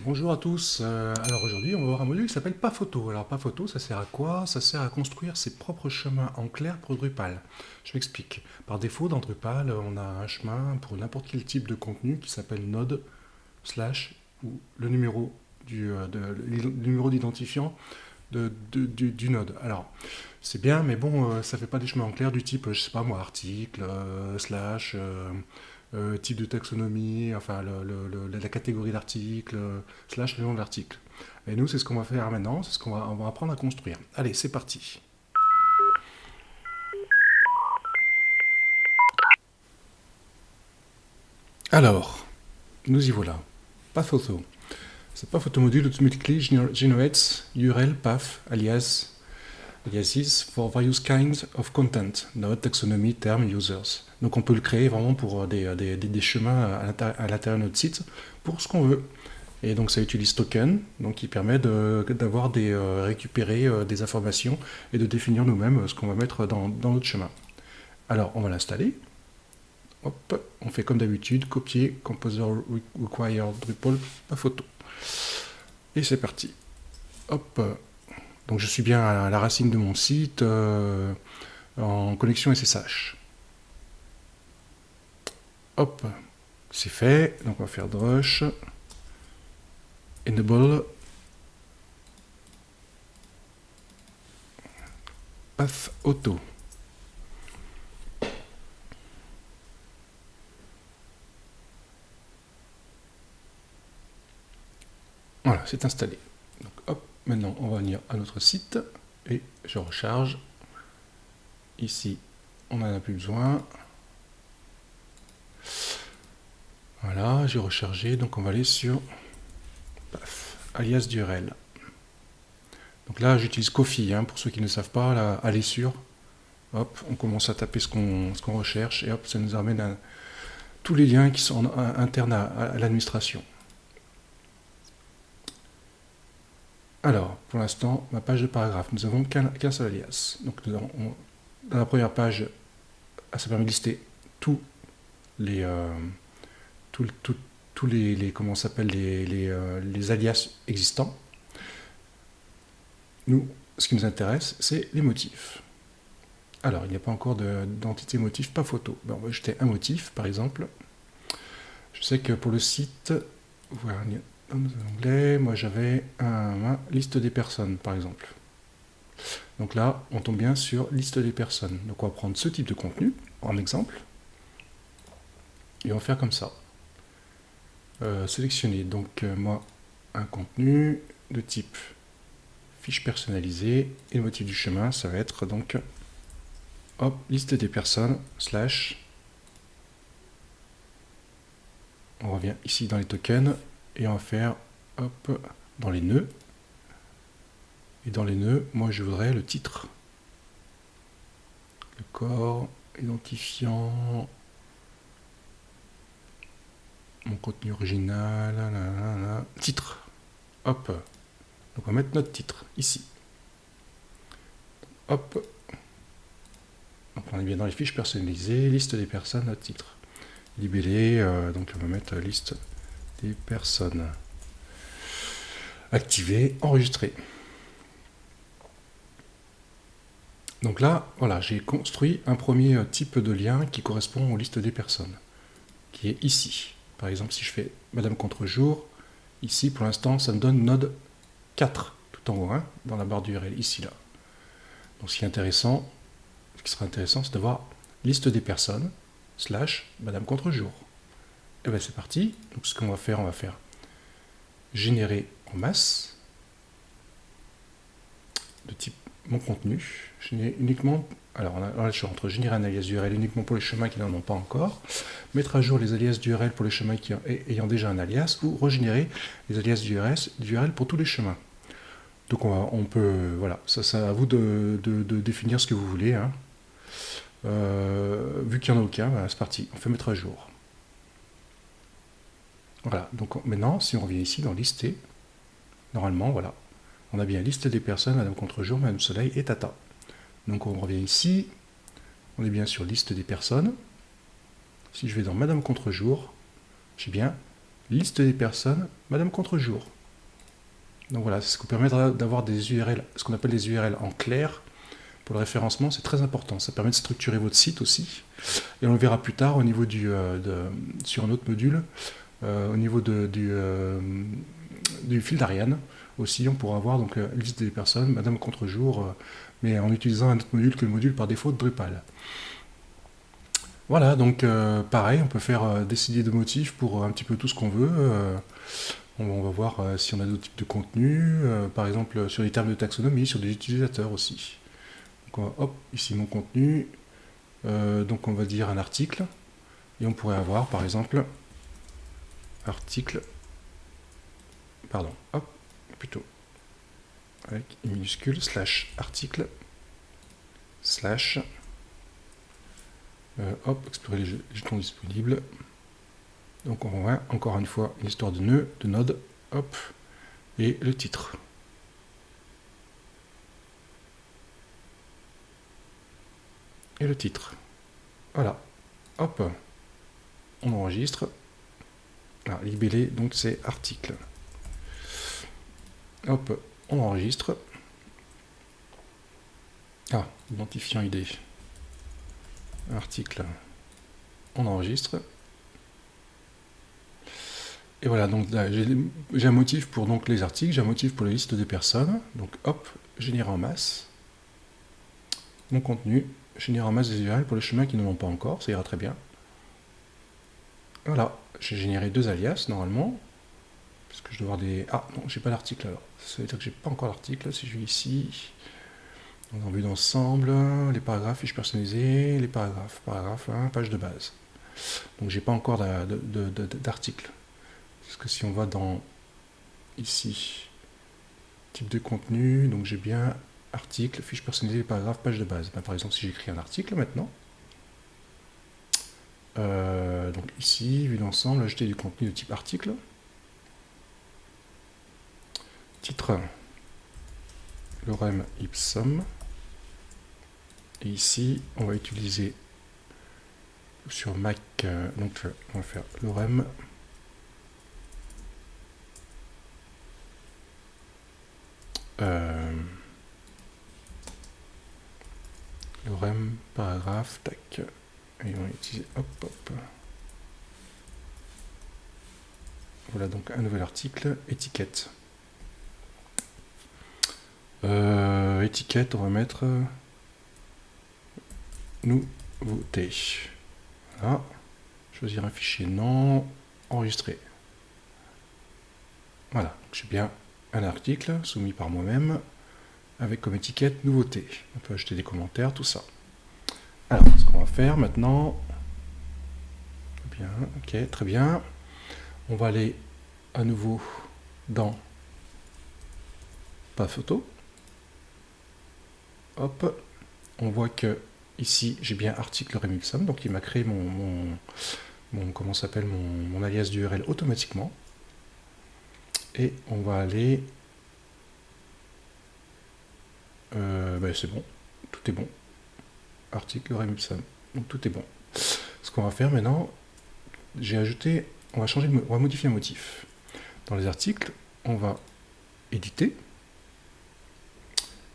Bonjour à tous. Alors aujourd'hui, on va voir un module qui s'appelle Pas Photo. Alors Pas Photo, ça sert à quoi? Ça sert à construire ses propres chemins en clair pour Drupal. Je m'explique. Par défaut, dans Drupal, on a un chemin pour n'importe quel type de contenu qui s'appelle node slash ou le numéro le numéro d'identifiant du node. Alors, c'est bien, mais bon, ça fait pas des chemins en clair du type, je sais pas moi, article, slash, type de taxonomie, enfin la catégorie d'article, slash le nom de l'article. Et nous, c'est ce qu'on va faire maintenant, c'est ce on va apprendre à construire. Allez, c'est parti. Alors, nous y voilà. Path Auto. C'est Path Auto module automatically generates URL path aliases for various kinds of content, node, taxonomy, term, users. Donc on peut le créer vraiment pour des chemins à l'intérieur de notre site pour ce qu'on veut. Et donc ça utilise token, donc qui permet d'avoir récupérer des informations et de définir nous-mêmes ce qu'on va mettre dans notre chemin. Alors on va l'installer. Hop, on fait comme d'habitude, copier, composer require Drupal, la photo. Et c'est parti. Hop, donc je suis bien à la racine de mon site en connexion SSH. Hop, c'est fait. Donc on va faire drush, enable, path auto. Voilà, c'est installé. Donc hop, maintenant on va venir à notre site et je recharge. Ici, on n'en a plus besoin. Voilà, j'ai rechargé, donc on va aller sur alias d'URL. Donc là, j'utilise Kofi, pour ceux qui ne savent pas, là, aller sur. Hop, on commence à taper ce qu'on recherche et hop, ça nous amène à tous les liens qui sont internes à l'administration. Alors, pour l'instant, ma page de paragraphe, nous avons qu'un seul alias. Donc, dans la première page, ça permet de lister tous les, comment s'appelle les alias existants. Nous, ce qui nous intéresse, c'est les motifs. Alors, il n'y a pas encore d'entité motif, pas photo. Ben, on va ajouter un motif, par exemple. Je sais que pour le site, voilà, dans nos onglets, moi j'avais une liste des personnes, par exemple. Donc là, on tombe bien sur liste des personnes. Donc on va prendre ce type de contenu, en exemple, et on va faire comme ça. Sélectionner, donc moi, un contenu de type fiche personnalisée, et le motif du chemin, ça va être donc, hop, liste des personnes, slash, on revient ici dans les tokens, et on va faire, hop, dans les nœuds, et dans les nœuds, moi je voudrais le titre. Le corps, identifiant, mon contenu original, titre. Hop. Donc on va mettre notre titre, ici. Hop. Donc on est bien dans les fiches personnalisées, liste des personnes, notre titre. Libellé, donc on va mettre liste des personnes. Activé, enregistré. Donc là, voilà, j'ai construit un premier type de lien qui correspond aux listes des personnes, qui est ici. Par exemple, si je fais Madame Contre-jour, ici, pour l'instant, ça me donne node 4, tout en haut, dans la barre d'URL, ici, là. Donc ce qui sera intéressant, c'est d'avoir liste des personnes, slash Madame Contre-jour. Et bien c'est parti. Donc ce qu'on va faire, générer en masse, de type mon contenu, uniquement. Alors on a le choix entre générer un alias d'URL uniquement pour les chemins qui n'en ont pas encore, mettre à jour les alias d'URL pour les chemins ayant déjà un alias, ou régénérer les alias d'URL pour tous les chemins. Donc on peut, voilà, ça c'est à vous de définir ce que vous voulez. Vu qu'il n'y en a aucun, c'est parti, on fait mettre à jour. Voilà, donc maintenant, si on revient ici dans lister, normalement, voilà, on a bien liste des personnes, Madame Contre-jour, Madame Soleil et Tata. Donc on revient ici, on est bien sur liste des personnes. Si je vais dans Madame Contre-jour, j'ai bien liste des personnes, Madame Contrejour. Donc voilà, c'est ce qui vous permettra d'avoir des URL, ce qu'on appelle des URL en clair. Pour le référencement, c'est très important. Ça permet de structurer votre site aussi. Et on le verra plus tard au niveau sur un autre module, au niveau du fil d'Ariane. Aussi, on pourra avoir donc liste des personnes, Madame Contrejour, mais en utilisant un autre module que le module par défaut de Drupal. Voilà, donc pareil, on peut faire décider de motifs pour un petit peu tout ce qu'on veut. On va voir si on a d'autres types de contenus, par exemple sur les termes de taxonomie, sur des utilisateurs aussi. Donc hop, ici mon contenu, donc on va dire un article, et on pourrait avoir par exemple article, pardon, hop, plutôt, avec une minuscule, slash article, slash, hop, explorer les jetons disponibles. Donc on voit encore une fois une histoire de nœud, de node, hop, et le titre. Et le titre. Voilà. Hop. On enregistre. Ah, libellé, donc c'est article. Hop, on enregistre. Ah, identifiant ID. Article. On enregistre. Et voilà, donc là, j'ai un motif pour donc, les articles, j'ai un motif pour la liste des personnes. Donc hop, générer en masse. Mon contenu, générer en masse des URL pour les chemins qui n'en ont pas encore, ça ira très bien. Voilà, j'ai généré 2 alias normalement. Parce que je dois avoir des... Ah non, j'ai pas d'article alors. Ça veut dire que j'ai pas encore l'article. Si je vais ici, en vue d'ensemble, les paragraphes, fiches personnalisées, les paragraphe 1, page de base. Donc j'ai pas encore d'article. Parce que si on va dans ici, type de contenu, donc j'ai bien article, fiche personnalisée, paragraphe, page de base. Ben, par exemple, si j'écris un article maintenant, donc ici, vue d'ensemble, ajouter du contenu de type article. Titre, lorem ipsum. Et ici, on va utiliser sur Mac, donc on va faire lorem lorem paragraphe, tac, et on va utiliser hop hop. Voilà donc un nouvel article, étiquette. Étiquette, on va mettre nouveauté. Voilà. Choisir un fichier non, enregistrer. Voilà, j'ai bien un article soumis par moi-même avec comme étiquette nouveauté. On peut ajouter des commentaires, tout ça. Alors, ce qu'on va faire maintenant, bien, ok, très bien. On va aller à nouveau dans pas photo. Hop, on voit que ici j'ai bien article lorem ipsum, donc il m'a créé mon comment s'appelle mon alias d'URL automatiquement. Et on va aller, ben c'est bon, tout est bon. Article lorem ipsum, donc tout est bon. Ce qu'on va faire maintenant, j'ai ajouté, on va modifier un motif. Dans les articles, on va éditer.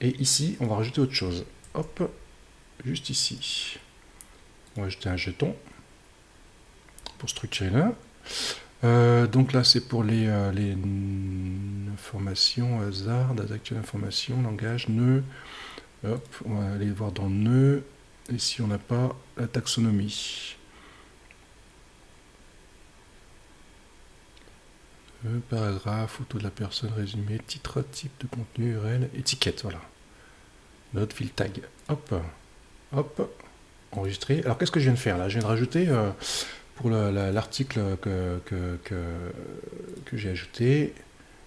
Et ici, on va rajouter autre chose. Hop, juste ici. On va ajouter un jeton pour structurer là. Donc là, c'est pour les informations, hasard, date actuelle information, langage, nœud. Hop, on va aller voir dans nœud. Et si on n'a pas la taxonomie. Paragraphe, photo de la personne, résumé, titre, type de contenu, URL, étiquette, voilà. Notre fil tag. Hop, hop, enregistré. Alors qu'est-ce que je viens de faire là? Je viens de rajouter pour l'article que j'ai ajouté,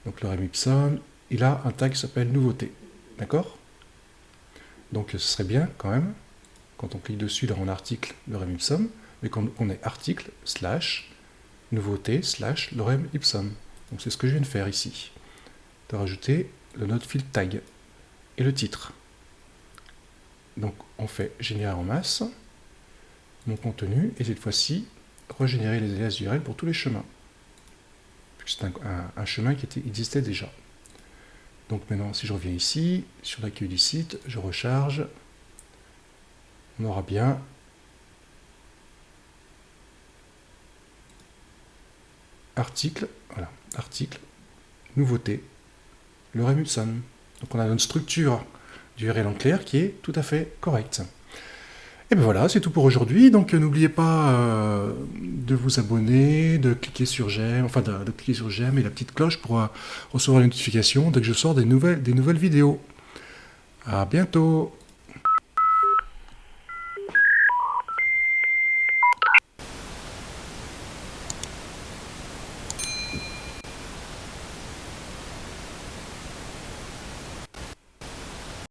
donc lorem ipsum, il a un tag qui s'appelle nouveauté. D'accord? Donc ce serait bien quand même, quand on clique dessus dans mon article lorem ipsum, mais qu'on ait article slash nouveauté slash lorem ipsum. Donc c'est ce que je viens de faire ici. De rajouter le node field tag et le titre. Donc on fait générer en masse mon contenu et cette fois-ci regénérer les alias URL pour tous les chemins. c'est un chemin qui existait déjà. Donc maintenant, si je reviens ici, sur l'accueil du site, je recharge, on aura bien article, voilà, article, nouveauté, le Remulson. Donc on a une structure d'URL en clair qui est tout à fait correcte. Et bien voilà, c'est tout pour aujourd'hui. Donc n'oubliez pas de vous abonner, de cliquer sur j'aime, enfin de cliquer sur j'aime et la petite cloche pour recevoir les notifications dès que je sors des nouvelles vidéos. À bientôt!